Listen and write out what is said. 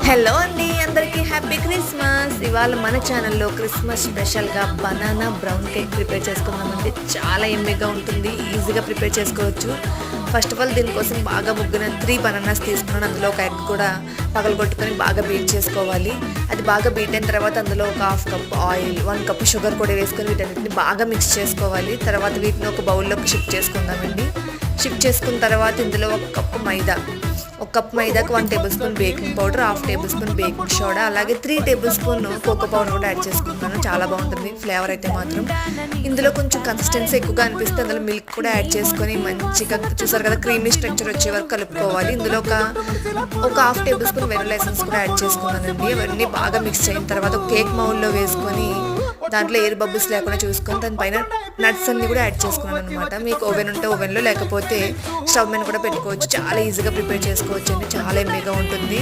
Hello అండి, అందరికీ happy Christmas. ఇవాళ మన ఛానల్లో క్రిస్మస్ స్పెషల్గా బనానా బ్రౌన్ కేక్ ప్రిపేర్ చేసుకుందామండి. చాలా ఎమ్మీగా ఉంటుంది, ఈజీగా ప్రిపేర్ చేసుకోవచ్చు. ఫస్ట్ ఆఫ్ ఆల్ దీనికోసం బాగా ముగ్గున 3 బనానాస్ తీసుకున్నాను. అందులో ఒక ఎగ్ కూడా పగలగొట్టుకొని బాగా బీట్ చేసుకోవాలి. అది బాగా బీట్ అయిన తర్వాత అందులో ఒక 1/2 కప్ ఆయిల్, 1 కప్ షుగర్ కూడా వేసుకొని వీటన్నిటిని బాగా మిక్స్ చేసుకోవాలి. తర్వాత వీటిని ఒక బౌల్లోకి షిఫ్ట్ చేసుకుందామండి. షిఫ్ట్ చేసుకున్న తర్వాత ఇందులో 1 కప్పు మైదా, 1 కప్ మైదాకు 1 tablespoon baking powder, 1/2 tablespoon baking soda, అలాగే 3 టేబుల్ స్పూన్ కోకో పౌడర్ కూడా యాడ్ చేసుకుంటాను. చాలా బాగుంటుంది ఫ్లేవర్ అయితే మాత్రం. ఇందులో కొంచెం కన్సిస్టెన్సీ ఎక్కువగా అనిపిస్తే అందులో మిల్క్ కూడా యాడ్ చేసుకొని మంచిగా చూసారు కదా క్రీమీ స్ట్రక్చర్ వచ్చే వరకు కలుపుకోవాలి. ఇందులో ఒక 1/2 టేబుల్ స్పూన్ వెనిలా ఎసెన్స్ కూడా యాడ్ చేసుకున్నానండి. అవన్నీ బాగా మిక్స్ అయిన తర్వాత ఒక కేక్ మౌల్లో వేసుకొని దాంట్లో ఎయిర్ బబుల్స్ లేకుండా చూసుకొని దానిపైన నట్స్ అన్ని కూడా యాడ్ చేసుకున్నాను అనమాట. మీకు ఓవెన్ ఉంటే ఓవెన్లో, లేకపోతే స్టవ్ మీద కూడా పెట్టుకోవచ్చు. చాలా ఈజీగా ప్రిపేర్ చేసుకోవచ్చు అండి, చాలా ఎమ్మీగా ఉంటుంది.